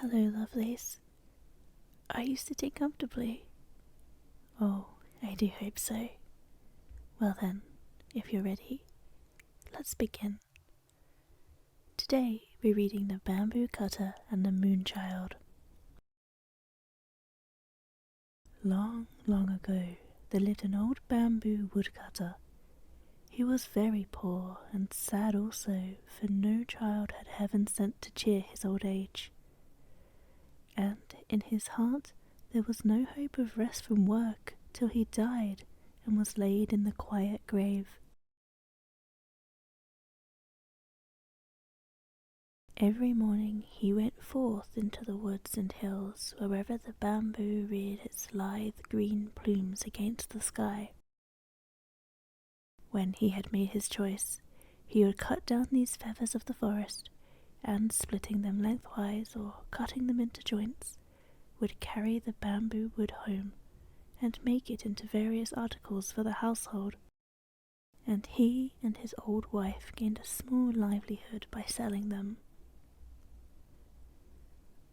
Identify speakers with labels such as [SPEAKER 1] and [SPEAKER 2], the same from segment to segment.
[SPEAKER 1] Hello, lovelies. Are you sitting comfortably? Oh, I do hope so. Well then, if you're ready, let's begin. Today we're reading The Bamboo Cutter and the Moonchild. Long, long ago, there lived an old bamboo woodcutter. He was very poor and sad also, for no child had heaven sent to cheer his old age. And in his heart there was no hope of rest from work till he died and was laid in the quiet grave. Every morning he went forth into the woods and hills, wherever the bamboo reared its lithe green plumes against the sky. When he had made his choice, he would cut down these feathers of the forest, and splitting them lengthwise or cutting them into joints, would carry the bamboo wood home and make it into various articles for the household. And he and his old wife gained a small livelihood by selling them.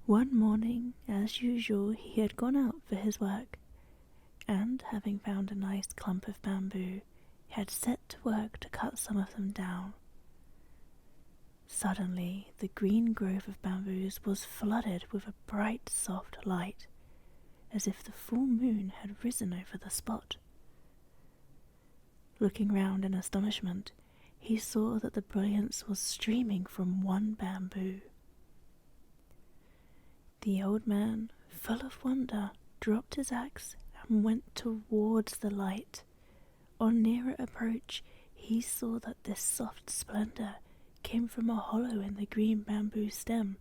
[SPEAKER 1] One morning, as usual, he had gone out for his work, and having found a nice clump of bamboo, had set to work to cut some of them down. Suddenly, the green grove of bamboos was flooded with a bright, soft light, as if the full moon had risen over the spot. Looking round in astonishment, he saw that the brilliance was streaming from one bamboo. The old man, full of wonder, dropped his axe and went towards the light. On nearer approach, he saw that this soft splendour came from a hollow in the green bamboo stem,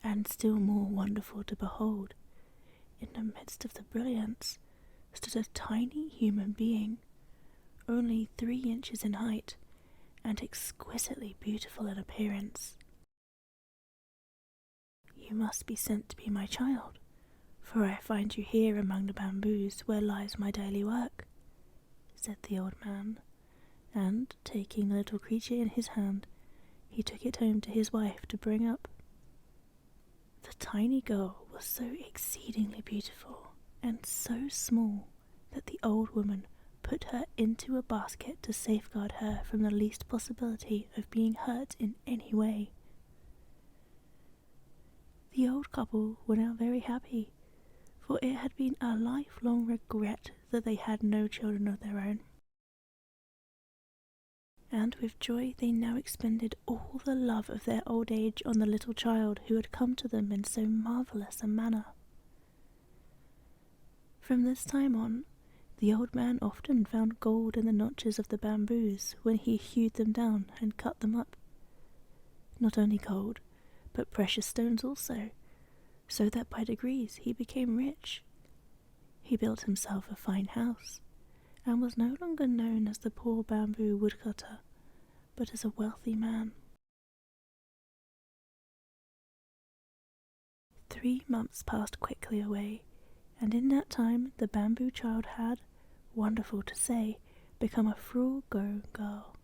[SPEAKER 1] and still more wonderful to behold, in the midst of the brilliance stood a tiny human being, only 3 inches in height, and exquisitely beautiful in appearance. "You must be sent to be my child, for I find you here among the bamboos where lies my daily work," said the old man, and, taking the little creature in his hand, he took it home to his wife to bring up. The tiny girl was so exceedingly beautiful and so small that the old woman put her into a basket to safeguard her from the least possibility of being hurt in any way. The old couple were now very happy, for it had been a lifelong regret that they had no children of their own. And with joy they now expended all the love of their old age on the little child who had come to them in so marvellous a manner. From this time on, the old man often found gold in the notches of the bamboos when he hewed them down and cut them up. Not only gold, but precious stones also, so that by degrees he became rich. He built himself a fine house, and was no longer known as the poor bamboo woodcutter, but as a wealthy man. 3 months passed quickly away, and in that time the bamboo child had, wonderful to say, become a full-grown girl.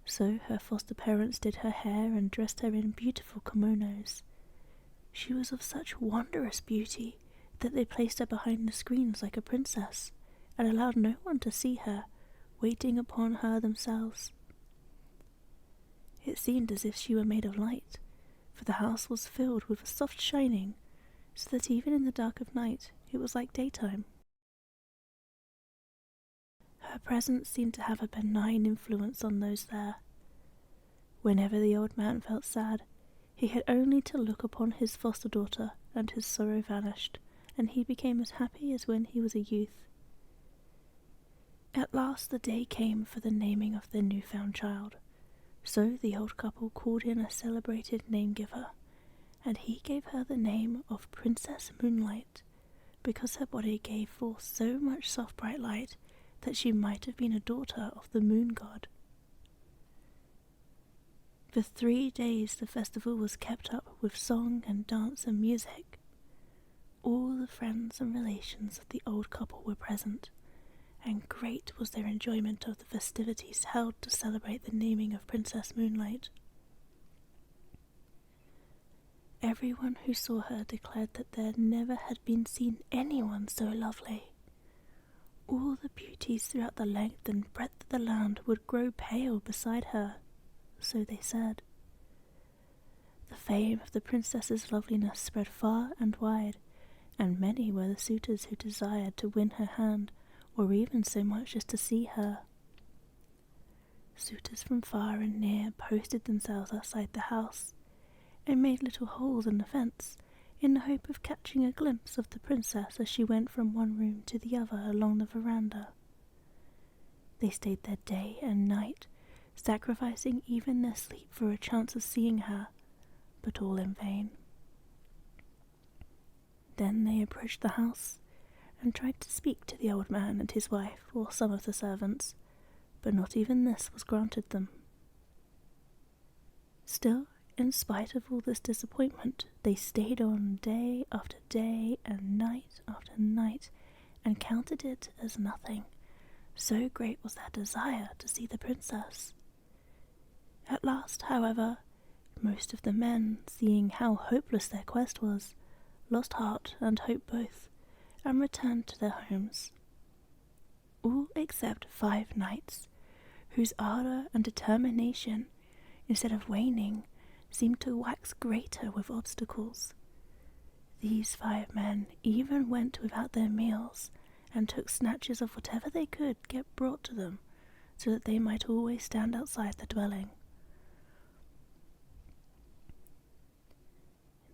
[SPEAKER 1] So her foster parents did her hair and dressed her in beautiful kimonos. She was of such wondrous beauty that they placed her behind the screens like a princess, and allowed no one to see her, waiting upon her themselves. It seemed as if she were made of light, for the house was filled with a soft shining, so that even in the dark of night it was like daytime. Her presence seemed to have a benign influence on those there. Whenever the old man felt sad, he had only to look upon his foster daughter, and his sorrow vanished, and he became as happy as when he was a youth. At last the day came for the naming of their new-found child, so the old couple called in a celebrated name-giver, and he gave her the name of Princess Moonlight, because her body gave forth so much soft bright light that she might have been a daughter of the moon god. For 3 days the festival was kept up with song and dance and music. All the friends and relations of the old couple were present, and great was their enjoyment of the festivities held to celebrate the naming of Princess Moonlight. everyone who saw her declared that there never had been seen anyone so lovely. All the beauties throughout the length and breadth of the land would grow pale beside her, so they said. The fame of the princess's loveliness spread far and wide, and many were the suitors who desired to win her hand, or even so much as to see her. Suitors from far and near posted themselves outside the house, and made little holes in the fence, in the hope of catching a glimpse of the princess as she went from one room to the other along the veranda. They stayed there day and night, sacrificing even their sleep for a chance of seeing her, but all in vain. Then they approached the house, and tried to speak to the old man and his wife or some of the servants, but not even this was granted them. Still, in spite of all this disappointment, they stayed on day after day and night after night, and counted it as nothing, so great was their desire to see the princess. At last, however, most of the men, seeing how hopeless their quest was, lost heart and hope both, and returned to their homes. All except 5 knights, whose ardour and determination, instead of waning, seemed to wax greater with obstacles. These 5 men even went without their meals, and took snatches of whatever they could get brought to them, so that they might always stand outside the dwelling.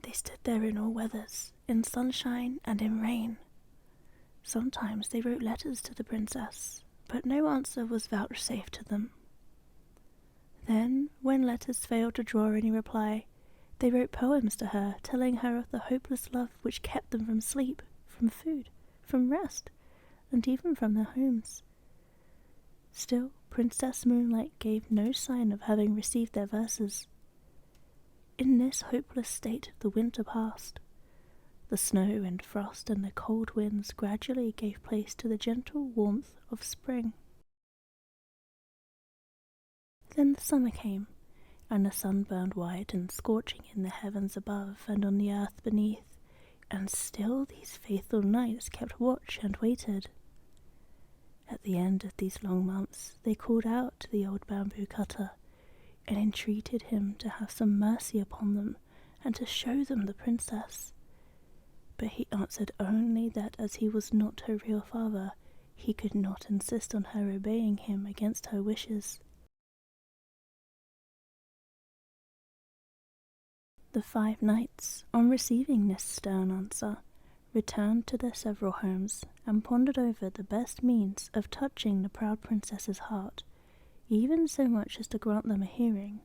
[SPEAKER 1] They stood there in all weathers, in sunshine and in rain. Sometimes they wrote letters to the princess, but no answer was vouchsafed to them. Then, when letters failed to draw any reply, they wrote poems to her, telling her of the hopeless love which kept them from sleep, from food, from rest, and even from their homes. Still, Princess Moonlight gave no sign of having received their verses. In this hopeless state the winter passed. The snow and frost and the cold winds gradually gave place to the gentle warmth of spring. Then the summer came, and the sun burned white and scorching in the heavens above and on the earth beneath, and still these faithful knights kept watch and waited. At the end of these long months they called out to the old bamboo cutter, and entreated him to have some mercy upon them, and to show them the princess. But he answered only that as he was not her real father, he could not insist on her obeying him against her wishes. The 5 knights, on receiving this stern answer, returned to their several homes, and pondered over the best means of touching the proud princess's heart, even so much as to grant them a hearing.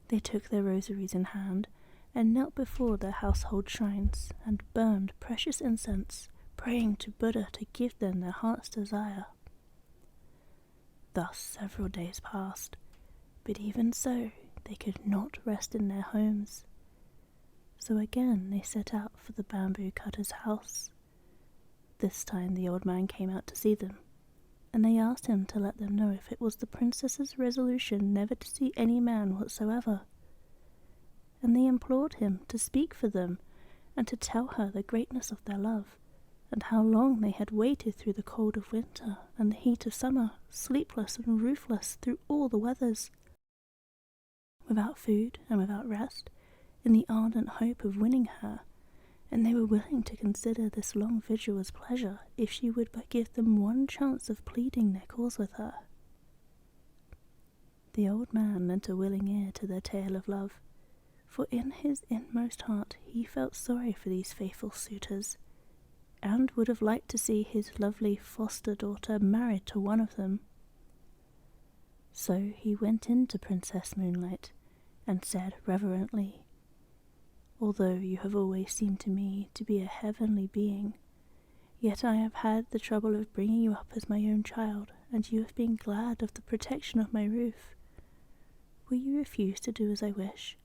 [SPEAKER 1] They took their rosaries in hand, and knelt before their household shrines, and burned precious incense, praying to Buddha to give them their heart's desire. Thus several days passed, but even so they could not rest in their homes. So again they set out for the bamboo cutter's house. This time the old man came out to see them, and they asked him to let them know if it was the princess's resolution never to see any man whatsoever. And they implored him to speak for them, and to tell her the greatness of their love, and how long they had waited through the cold of winter and the heat of summer, sleepless and roofless through all the weathers, without food and without rest, in the ardent hope of winning her, and they were willing to consider this long vigil as pleasure if she would but give them one chance of pleading their cause with her. The old man lent a willing ear to their tale of love, for in his inmost heart he felt sorry for these faithful suitors, and would have liked to see his lovely foster daughter married to one of them. So he went in to Princess Moonlight, and said reverently, "Although you have always seemed to me to be a heavenly being, yet I have had the trouble of bringing you up as my own child, and you have been glad of the protection of my roof. Will you refuse to do as I wish?"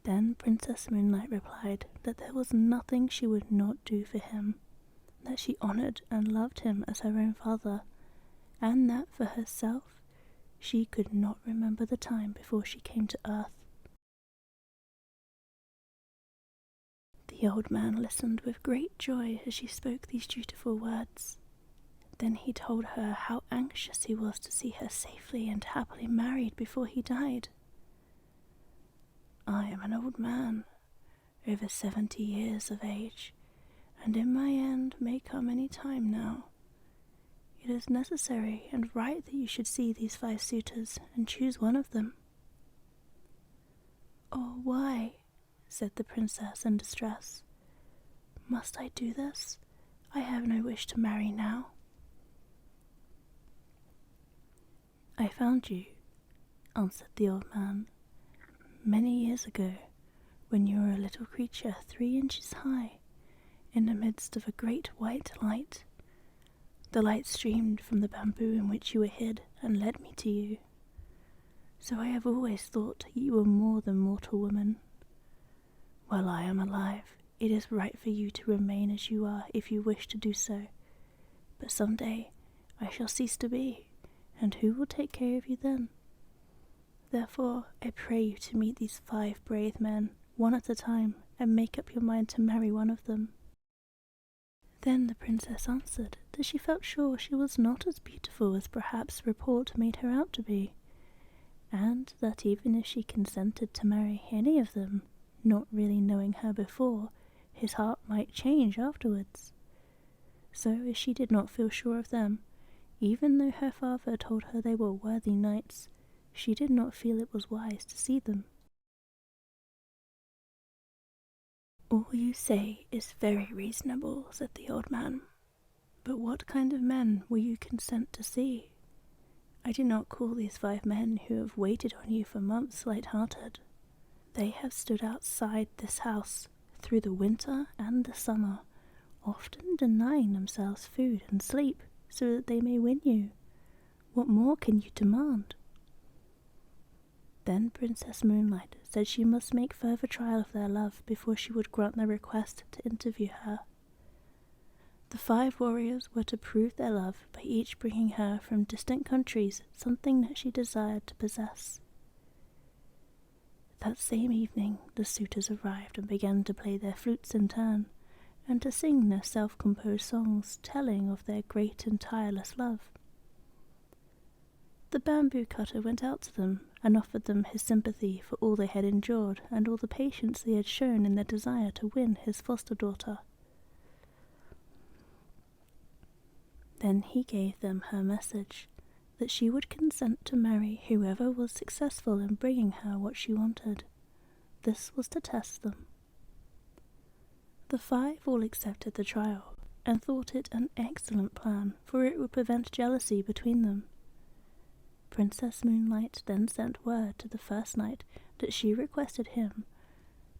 [SPEAKER 1] Then Princess Moonlight replied that there was nothing she would not do for him, that she honoured and loved him as her own father, and that for herself She could not remember the time before she came to earth. The old man listened with great joy as she spoke these dutiful words. Then he told her how anxious he was to see her safely and happily married before he died. "I am an old man, over 70 years of age, and in my end may come any time now. It is necessary and right that you should see these 5 suitors and choose one of them." "Oh, why?" said the princess in distress. "Must I do this? I have no wish to marry now." "I found you," answered the old man, "many years ago, when you were a little creature 3 inches high, in the midst of a great white light. The light streamed from the bamboo in which you were hid and led me to you. So I have always thought you were more than mortal woman. While I am alive, it is right for you to remain as you are if you wish to do so, but some day I shall cease to be, and who will take care of you then? Therefore I pray you to meet these 5 brave men, one at a time, and make up your mind to marry one of them." Then the princess answered that she felt sure she was not as beautiful as perhaps report made her out to be, and that even if she consented to marry any of them, not really knowing her before, his heart might change afterwards. So as she did not feel sure of them, even though her father told her they were worthy knights, she did not feel it was wise to see them. "All you say is very reasonable," said the old man. "But what kind of men will you consent to see? I do not call these 5 men who have waited on you for months light-hearted. They have stood outside this house through the winter and the summer, often denying themselves food and sleep so that they may win you. What more can you demand?" Then Princess Moonlight said she must make further trial of their love before she would grant their request to interview her. The 5 warriors were to prove their love by each bringing her from distant countries something that she desired to possess. That same evening the suitors arrived and began to play their flutes in turn, and to sing their self-composed songs telling of their great and tireless love. The bamboo cutter went out to them and offered them his sympathy for all they had endured and all the patience they had shown in their desire to win his foster-daughter. Then he gave them her message, that she would consent to marry whoever was successful in bringing her what she wanted. This was to test them. The 5 all accepted the trial, and thought it an excellent plan, for it would prevent jealousy between them. Princess Moonlight then sent word to the first knight that she requested him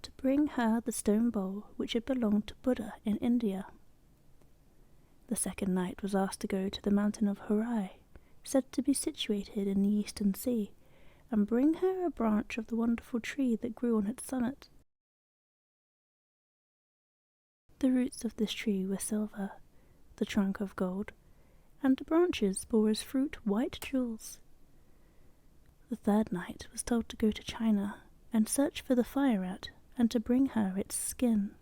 [SPEAKER 1] to bring her the stone bowl which had belonged to Buddha in India. The second knight was asked to go to the mountain of Horai, said to be situated in the Eastern Sea, and bring her a branch of the wonderful tree that grew on its summit. The roots of this tree were silver, the trunk of gold, and the branches bore as fruit white jewels. The third knight was told to go to China and search for the fire rat, and to bring her its skin.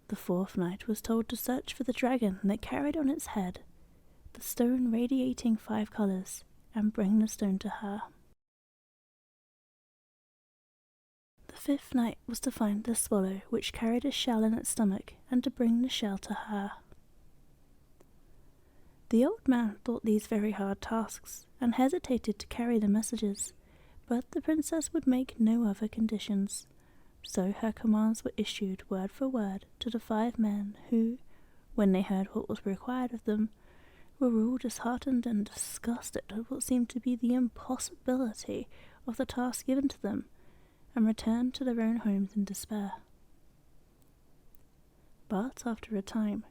[SPEAKER 1] The fourth knight was told to search for the dragon that carried on its head the stone radiating 5 colours, and bring the stone to her. The fifth knight was to find the swallow which carried a shell in its stomach, and to bring the shell to her. The old man thought these very hard tasks, and hesitated to carry the messages, but the princess would make no other conditions, so her commands were issued word for word to the 5 men who, when they heard what was required of them, were all disheartened and disgusted at what seemed to be the impossibility of the task given to them, and returned to their own homes in despair. But after a time,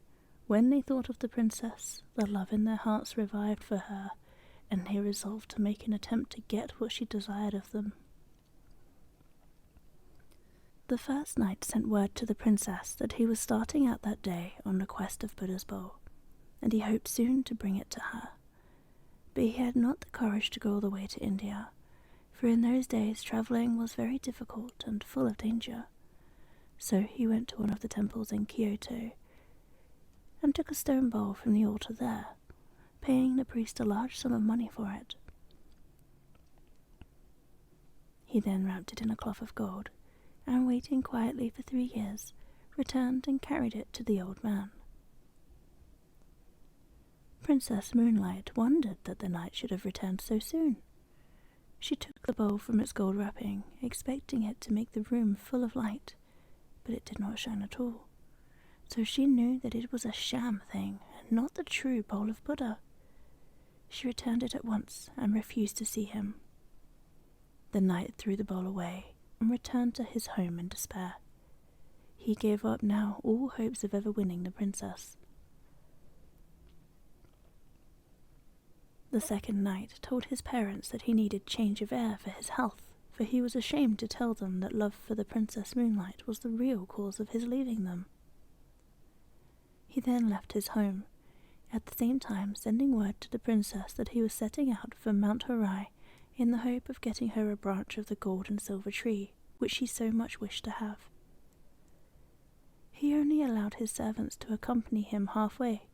[SPEAKER 1] when they thought of the princess, the love in their hearts revived for her, and they resolved to make an attempt to get what she desired of them. The first knight sent word to the princess that he was starting out that day on the quest of Buddha's bowl, and he hoped soon to bring it to her. But he had not the courage to go all the way to India, for in those days travelling was very difficult and full of danger. So he went to one of the temples in Kyoto and took a stone bowl from the altar there, paying the priest a large sum of money for it. He then wrapped it in a cloth of gold, and waiting quietly for 3 years, returned and carried it to the old man. Princess Moonlight wondered that the knight should have returned so soon. She took the bowl from its gold wrapping, expecting it to make the room full of light, but it did not shine at all. So she knew that it was a sham thing, and not the true bowl of Buddha. She returned it at once, and refused to see him. The knight threw the bowl away, and returned to his home in despair. He gave up now all hopes of ever winning the princess. The second knight told his parents that he needed change of air for his health, for he was ashamed to tell them that love for the Princess Moonlight was the real cause of his leaving them. He then left his home, at the same time sending word to the princess that he was setting out for Mount Horai in the hope of getting her a branch of the gold and silver tree, which she so much wished to have. He only allowed his servants to accompany him halfway,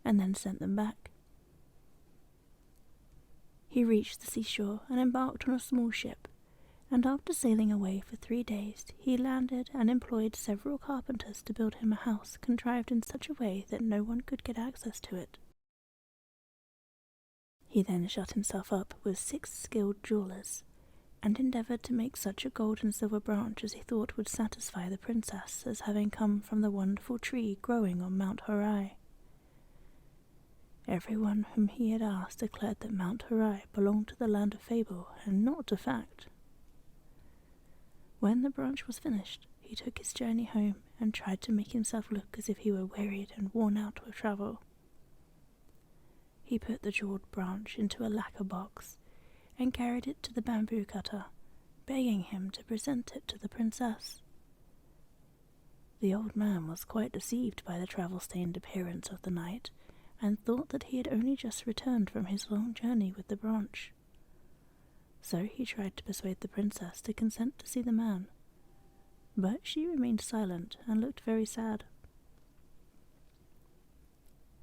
[SPEAKER 1] and then sent them back. He reached the seashore and embarked on a small ship, and after sailing away for 3 days, he landed and employed several carpenters to build him a house contrived in such a way that no one could get access to it. He then shut himself up with 6 skilled jewellers, and endeavoured to make such a gold and silver branch as he thought would satisfy the princess as having come from the wonderful tree growing on Mount Horai. Everyone whom he had asked declared that Mount Horai belonged to the land of fable and not to fact. When the branch was finished, he took his journey home and tried to make himself look as if he were wearied and worn out with travel. He put the jewelled branch into a lacquer box and carried it to the bamboo cutter, begging him to present it to the princess. The old man was quite deceived by the travel-stained appearance of the knight, and thought that he had only just returned from his long journey with the branch. So he tried to persuade the princess to consent to see the man, but she remained silent and looked very sad.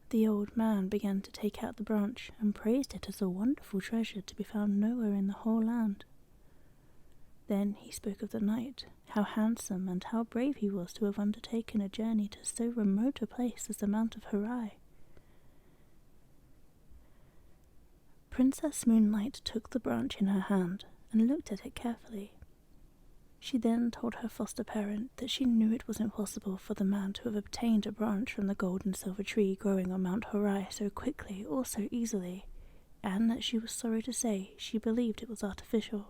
[SPEAKER 1] The old man began to take out the branch and praised it as a wonderful treasure to be found nowhere in the whole land. Then he spoke of the knight, how handsome and how brave he was to have undertaken a journey to so remote a place as the Mount of Horai. Princess Moonlight took the branch in her hand and looked at it carefully. She then told her foster parent that she knew it was impossible for the man to have obtained a branch from the gold and silver tree growing on Mount Horai so quickly or so easily, and that she was sorry to say she believed it was artificial.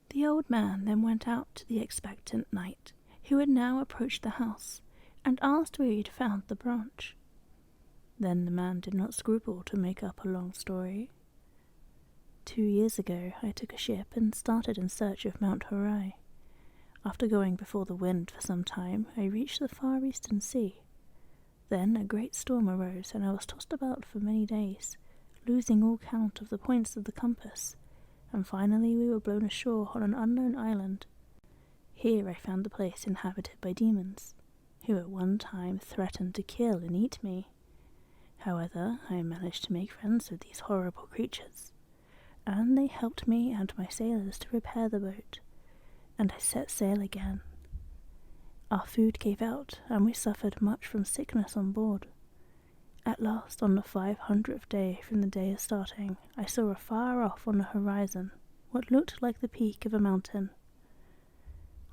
[SPEAKER 1] The old man then went out to the expectant knight, who had now approached the house, and asked where he had found the branch. Then the man did not scruple to make up a long story. 2 years ago I took a ship and started in search of Mount Horai. After going before the wind for some time, I reached the far eastern sea. Then a great storm arose, and I was tossed about for many days, losing all count of the points of the compass, and finally we were blown ashore on an unknown island. Here I found the place inhabited by demons, who at one time threatened to kill and eat me. However, I managed to make friends with these horrible creatures, and they helped me and my sailors to repair the boat, and I set sail again. Our food gave out, and we suffered much from sickness on board. At last, on the 500th day from the day of starting, I saw afar off on the horizon what looked like the peak of a mountain.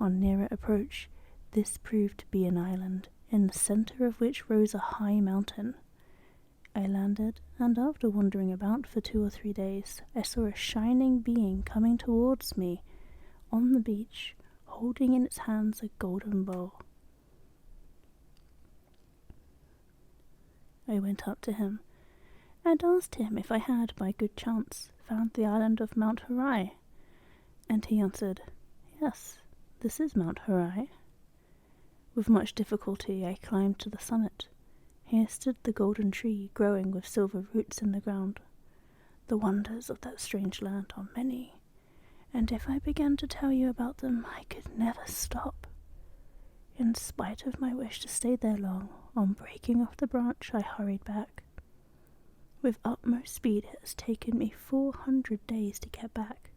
[SPEAKER 1] On nearer approach, this proved to be an island, in the centre of which rose a high mountain. I landed, and after wandering about for 2 or 3 days, I saw a shining being coming towards me on the beach, holding in its hands a golden bowl. I went up to him, and asked him if I had, by good chance, found the island of Mount Horai, and he answered, "Yes, this is Mount Horai." With much difficulty I climbed to the summit. here stood the golden tree growing with silver roots in the ground. The wonders of that strange land are many, and if I began to tell you about them, I could never stop. In spite of my wish to stay there long, on breaking off the branch I hurried back. With utmost speed it has taken me 400 days to get back.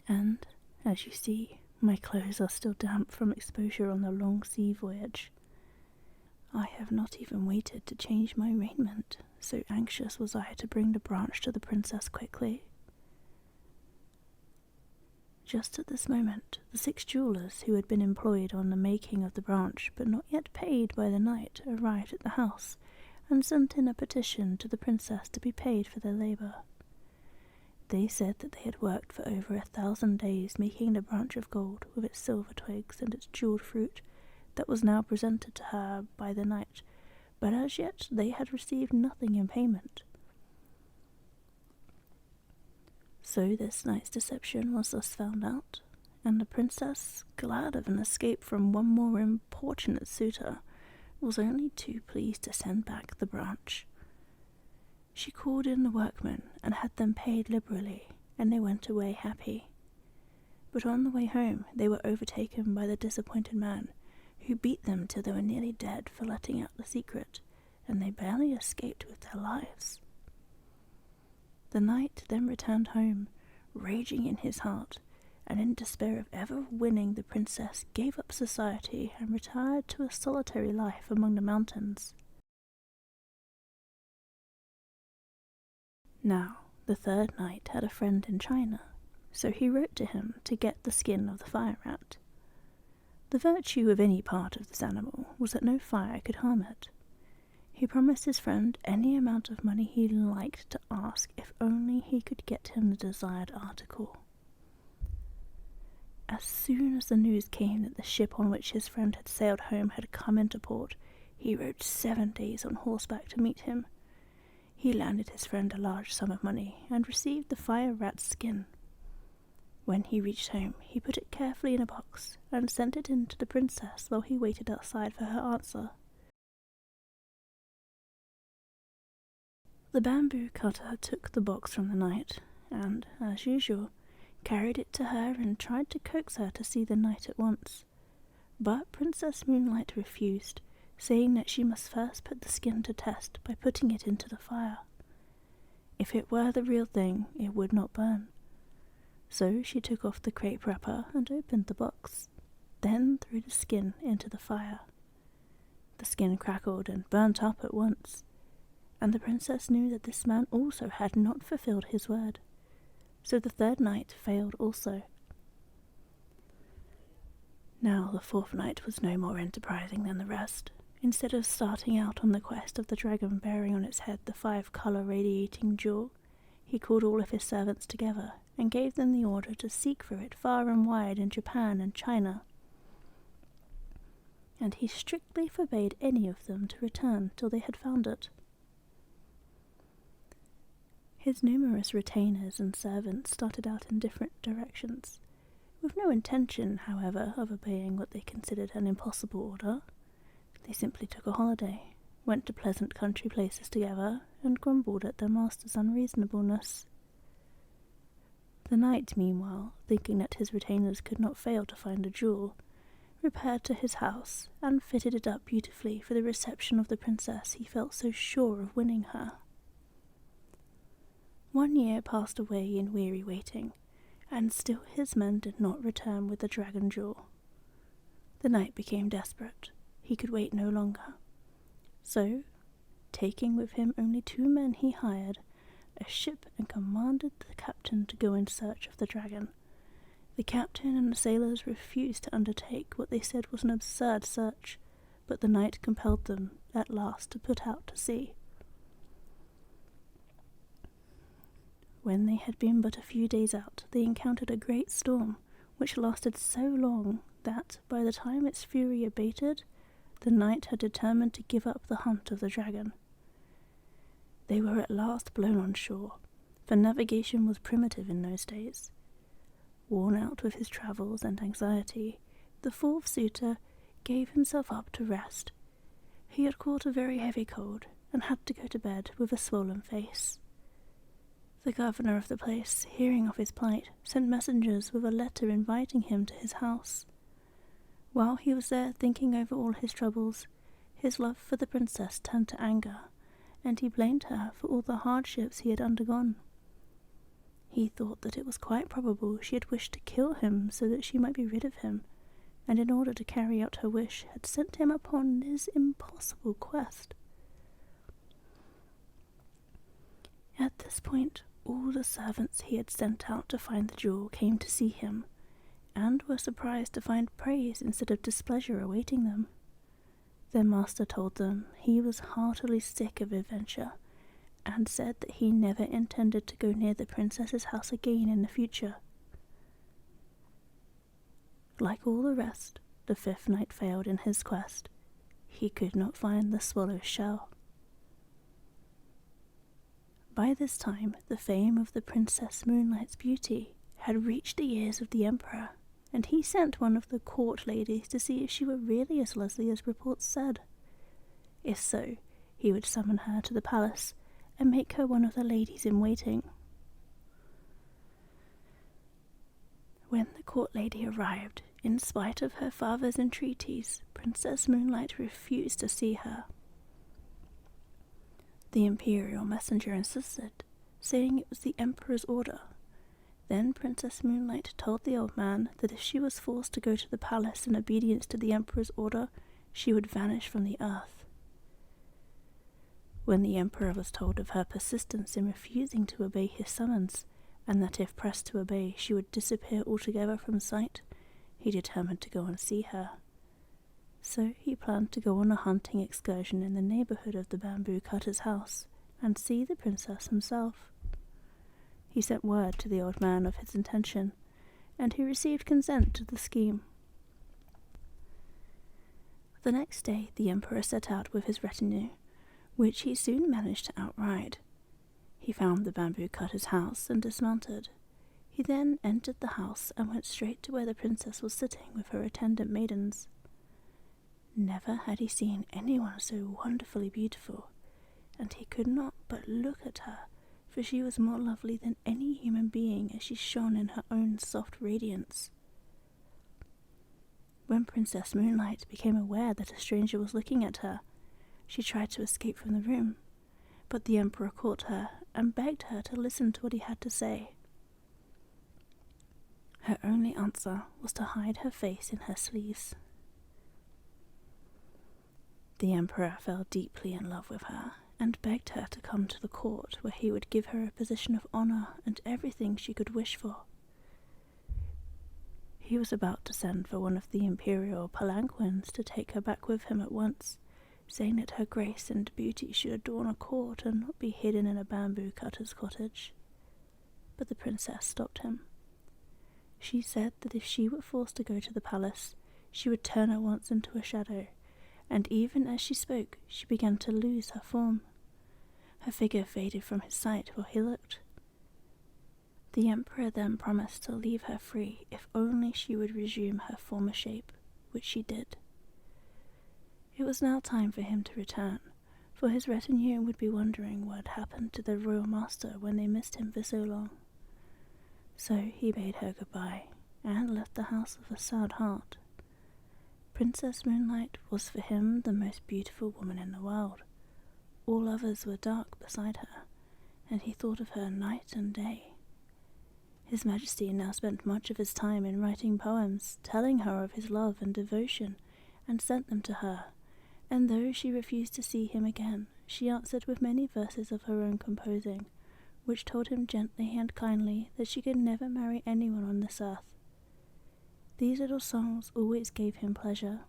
[SPEAKER 1] And, as you see, my clothes are still damp from exposure on the long sea voyage. I have not even waited to change my raiment, so anxious was I to bring the branch to the princess quickly. Just at this moment, the 6 jewellers who had been employed on the making of the branch but not yet paid by the knight arrived at the house and sent in a petition to the princess to be paid for their labour. They said that they had worked for over 1,000 days making the branch of gold with its silver twigs and its jewelled fruit that was now presented to her by the knight, but as yet they had received nothing in payment. So this night's deception was thus found out, and the princess, glad of an escape from one more importunate suitor, was only too pleased to send back the branch. She called in the workmen and had them paid liberally, and they went away happy. But on the way home they were overtaken by the disappointed man, who beat them till they were nearly dead for letting out the secret, and they barely escaped with their lives. The knight then returned home, raging in his heart, and in despair of ever winning the princess gave up society and retired to a solitary life among the mountains. Now, the third knight had a friend in China, so he wrote to him to get the skin of the fire rat. The virtue of any part of this animal was that no fire could harm it. He promised his friend any amount of money he liked to ask if only he could get him the desired article. As soon as the news came that the ship on which his friend had sailed home had come into port, he rode 7 days on horseback to meet him. He landed his friend a large sum of money and received the fire rat's skin. When he reached home, he put it carefully in a box and sent it in to the princess while he waited outside for her answer. The bamboo cutter took the box from the knight and, as usual, carried it to her and tried to coax her to see the knight at once. But Princess Moonlight refused, saying that she must first put the skin to test by putting it into the fire. If it were the real thing, it would not burn. So she took off the crepe wrapper and opened the box, then threw the skin into the fire. The skin crackled and burnt up at once, and the princess knew that this man also had not fulfilled his word. So the third night failed also. Now the fourth night was no more enterprising than the rest. Instead of starting out on the quest of the dragon bearing on its head the 5-colour radiating jewel, he called all of his servants together and gave them the order to seek for it far and wide in Japan and China. And he strictly forbade any of them to return till they had found it. His numerous retainers and servants started out in different directions, with no intention, however, of obeying what they considered an impossible order. They simply took a holiday, went to pleasant country places together, and grumbled at their master's unreasonableness. The knight, meanwhile, thinking that his retainers could not fail to find a jewel, repaired to his house and fitted it up beautifully for the reception of the princess he felt so sure of winning her. 1 year passed away in weary waiting, and still his men did not return with the dragon jewel. The knight became desperate. He could wait no longer. So, taking with him only 2 men he hired a ship and commanded the captain to go in search of the dragon. The captain and the sailors refused to undertake what they said was an absurd search, but the knight compelled them at last to put out to sea. When they had been but a few days out, they encountered a great storm, which lasted so long that, by the time its fury abated, the knight had determined to give up the hunt of the dragon. They were at last blown on shore, for navigation was primitive in those days. Worn out with his travels and anxiety, the fourth suitor gave himself up to rest. He had caught a very heavy cold and had to go to bed with a swollen face. The governor of the place, hearing of his plight, sent messengers with a letter inviting him to his house. While he was there thinking over all his troubles, his love for the princess turned to anger, and he blamed her for all the hardships he had undergone. He thought that it was quite probable she had wished to kill him so that she might be rid of him, and in order to carry out her wish had sent him upon this impossible quest. At this point, all the servants he had sent out to find the jewel came to see him, and were surprised to find praise instead of displeasure awaiting them. Their master told them he was heartily sick of adventure, and said that he never intended to go near the princess's house again in the future. Like all the rest, the fifth knight failed in his quest. He could not find the swallow's shell. By this time, the fame of the Princess Moonlight's beauty had reached the ears of the emperor, and he sent one of the court ladies to see if she were really as lovely as reports said. If so, he would summon her to the palace and make her one of the ladies in waiting. When the court lady arrived, in spite of her father's entreaties, Princess Moonlight refused to see her. The imperial messenger insisted, saying it was the emperor's order. Then Princess Moonlight told the old man that if she was forced to go to the palace in obedience to the emperor's order, she would vanish from the earth. When the emperor was told of her persistence in refusing to obey his summons, and that if pressed to obey she would disappear altogether from sight, he determined to go and see her. So he planned to go on a hunting excursion in the neighborhood of the bamboo cutter's house, and see the princess himself. He sent word to the old man of his intention, and he received consent to the scheme. The next day the emperor set out with his retinue, which he soon managed to outride. He found the bamboo cutter's house and dismounted. He then entered the house and went straight to where the princess was sitting with her attendant maidens. Never had he seen anyone so wonderfully beautiful, and he could not but look at her, for she was more lovely than any human being as she shone in her own soft radiance. When Princess Moonlight became aware that a stranger was looking at her, she tried to escape from the room, but the emperor caught her and begged her to listen to what he had to say. Her only answer was to hide her face in her sleeves. The emperor fell deeply in love with her, and begged her to come to the court where he would give her a position of honor and everything she could wish for. He was about to send for one of the imperial palanquins to take her back with him at once, saying that her grace and beauty should adorn a court and not be hidden in a bamboo cutter's cottage. But the princess stopped him. She said that if she were forced to go to the palace, she would turn at once into a shadow, and even as she spoke, she began to lose her form. Her figure faded from his sight while he looked. The emperor then promised to leave her free if only she would resume her former shape, which she did. It was now time for him to return, for his retinue would be wondering what had happened to their royal master when they missed him for so long. So he bade her goodbye, and left the house with a sad heart. Princess Moonlight was for him the most beautiful woman in the world. All others were dark beside her, and he thought of her night and day. His Majesty now spent much of his time in writing poems, telling her of his love and devotion, and sent them to her, and though she refused to see him again, she answered with many verses of her own composing, which told him gently and kindly that she could never marry anyone on this earth. These little songs always gave him pleasure.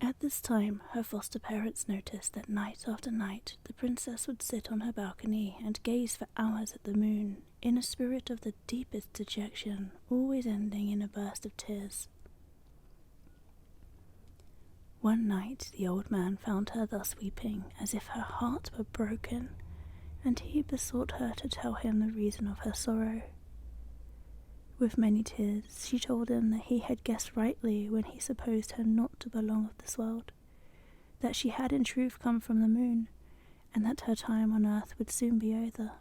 [SPEAKER 1] At this time, her foster parents noticed that night after night the princess would sit on her balcony and gaze for hours at the moon, in a spirit of the deepest dejection, always ending in a burst of tears. One night the old man found her thus weeping, as if her heart were broken, and he besought her to tell him the reason of her sorrow. With many tears, she told him that he had guessed rightly when he supposed her not to belong of this world, that she had in truth come from the moon, and that her time on earth would soon be over.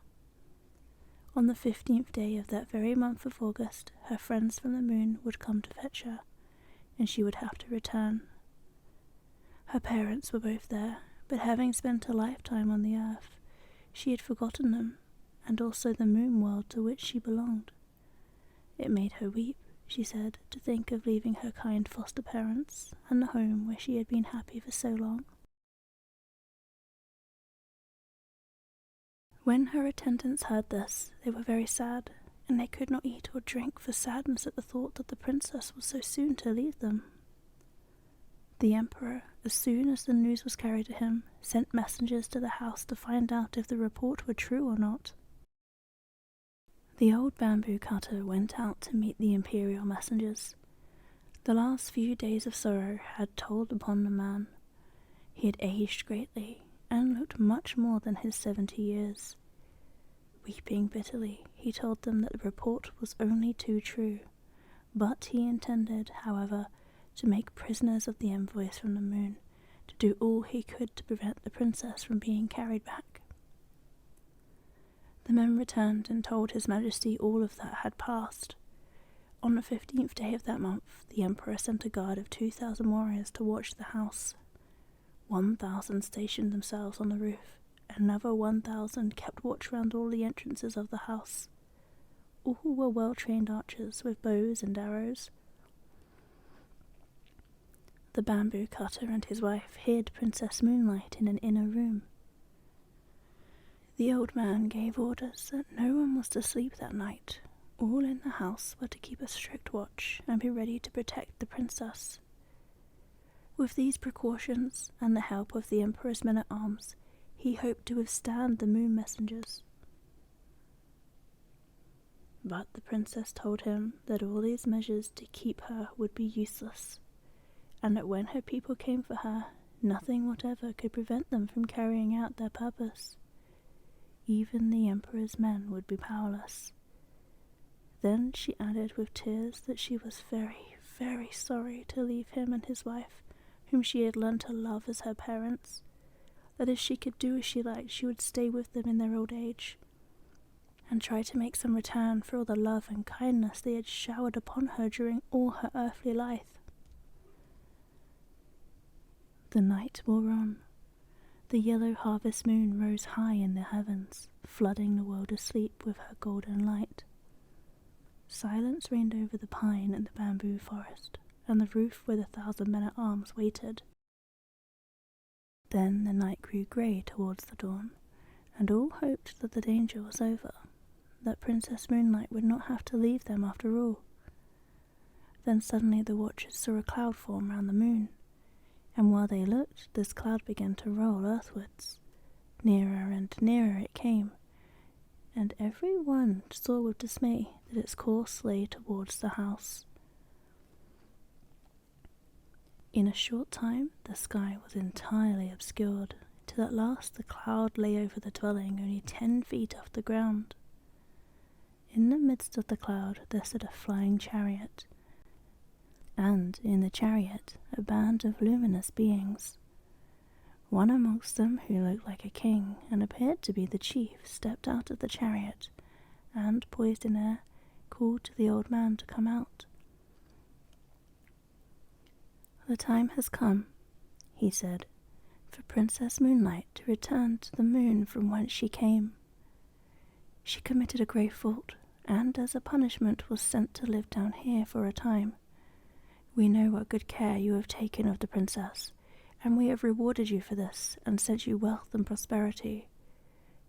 [SPEAKER 1] On the 15th day of that very month of August, her friends from the moon would come to fetch her, and she would have to return. Her parents were both there, but having spent a lifetime on the earth, she had forgotten them, and also the moon world to which she belonged. It made her weep, she said, to think of leaving her kind foster parents and the home where she had been happy for so long. When her attendants heard this, they were very sad, and they could not eat or drink for sadness at the thought that the princess was so soon to leave them. The emperor, as soon as the news was carried to him, sent messengers to the house to find out if the report were true or not. The old bamboo cutter went out to meet the imperial messengers. The last few days of sorrow had told upon the man. He had aged greatly, and looked much more than his 70 years. Weeping bitterly, he told them that the report was only too true, but he intended, however, to make prisoners of the envoys from the moon, to do all he could to prevent the princess from being carried back. The men returned and told His Majesty all of that had passed. On the 15th day of that month, the emperor sent a guard of 2,000 warriors to watch the house. 1,000 stationed themselves on the roof, and another 1,000 kept watch round all the entrances of the house. All were well-trained archers with bows and arrows. The bamboo cutter and his wife hid Princess Moonlight in an inner room. The old man gave orders that no one was to sleep that night. All in the house were to keep a strict watch and be ready to protect the princess. With these precautions, and the help of the emperor's men-at-arms, he hoped to withstand the moon messengers. But the princess told him that all these measures to keep her would be useless, and that when her people came for her, nothing whatever could prevent them from carrying out their purpose. Even the emperor's men would be powerless. Then she added with tears that she was very, very sorry to leave him and his wife, whom she had learned to love as her parents, that if she could do as she liked, she would stay with them in their old age, and try to make some return for all the love and kindness they had showered upon her during all her earthly life. The night wore on. The yellow harvest moon rose high in the heavens, flooding the world asleep with her golden light. Silence reigned over the pine and the bamboo forest, and the roof where the 1,000 men-at-arms waited. Then the night grew grey towards the dawn, and all hoped that the danger was over, that Princess Moonlight would not have to leave them after all. Then suddenly the watchers saw a cloud form round the moon, and while they looked, this cloud began to roll earthwards. Nearer and nearer it came, and every one saw with dismay that its course lay towards the house. In a short time the sky was entirely obscured, till at last the cloud lay over the dwelling only 10 feet off the ground. In the midst of the cloud there stood a flying chariot, and in the chariot a band of luminous beings. One amongst them, who looked like a king and appeared to be the chief, stepped out of the chariot, and, poised in air, called to the old man to come out. "The time has come," he said, "for Princess Moonlight to return to the moon from whence she came. She committed a grave fault, and as a punishment was sent to live down here for a time. We know what good care you have taken of the princess, and we have rewarded you for this, and sent you wealth and prosperity.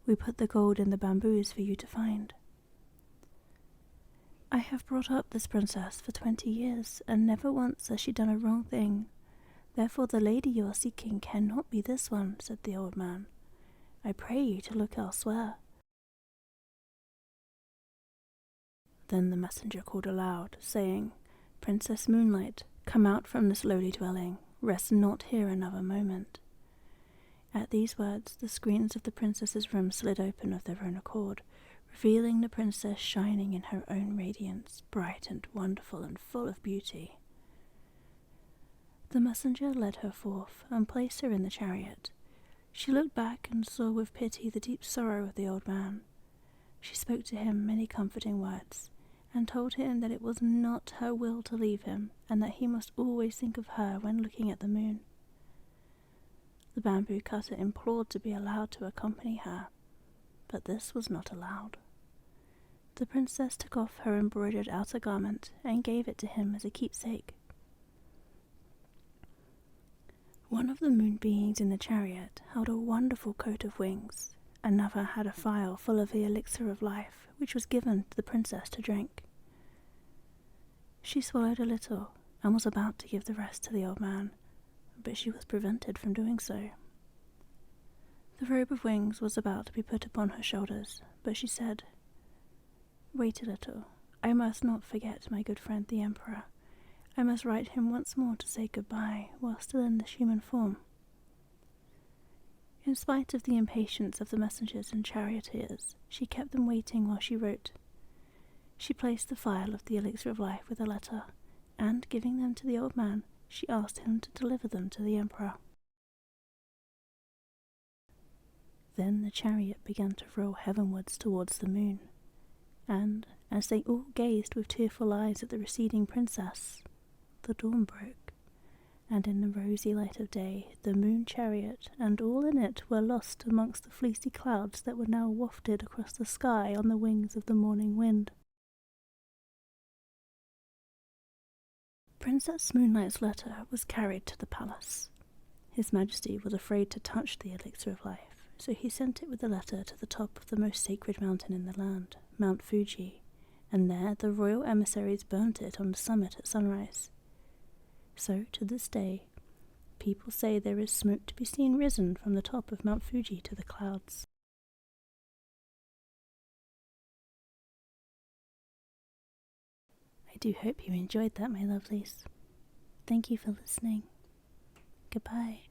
[SPEAKER 1] We put the gold in the bamboos for you to find. I have brought up this princess for 20 years, and never once has she done a wrong thing. Therefore the lady you are seeking cannot be this one," said the old man. "I pray you to look elsewhere." Then the messenger called aloud, saying, "Princess Moonlight, come out from this lowly dwelling. Rest not here another moment." At these words the screens of the princess's room slid open of their own accord, revealing the princess shining in her own radiance, bright and wonderful and full of beauty. The messenger led her forth and placed her in the chariot. She looked back and saw with pity the deep sorrow of the old man. She spoke to him many comforting words, and told him that it was not her will to leave him, and that he must always think of her when looking at the moon. The bamboo cutter implored to be allowed to accompany her, but this was not allowed. The princess took off her embroidered outer garment and gave it to him as a keepsake. One of the moon beings in the chariot held a wonderful coat of wings. Another had a phial full of the elixir of life, which was given to the princess to drink. She swallowed a little, and was about to give the rest to the old man, but she was prevented from doing so. The robe of wings was about to be put upon her shoulders, but she said, "Wait a little. I must not forget my good friend the Emperor. I must write him once more to say goodbye while still in this human form." In spite of the impatience of the messengers and charioteers, she kept them waiting while she wrote. She placed the phial of the elixir of life with a letter, and, giving them to the old man, she asked him to deliver them to the Emperor. Then the chariot began to roll heavenwards towards the moon, and, as they all gazed with tearful eyes at the receding princess, the dawn broke, and in the rosy light of day the moon chariot and all in it were lost amongst the fleecy clouds that were now wafted across the sky on the wings of the morning wind. Princess Moonlight's letter was carried to the palace. His Majesty was afraid to touch the elixir of life, so he sent it with the letter to the top of the most sacred mountain in the land, Mount Fuji, and there the royal emissaries burnt it on the summit at sunrise. So, to this day, people say there is smoke to be seen risen from the top of Mount Fuji to the clouds. I do hope you enjoyed that, my lovelies. Thank you for listening. Goodbye.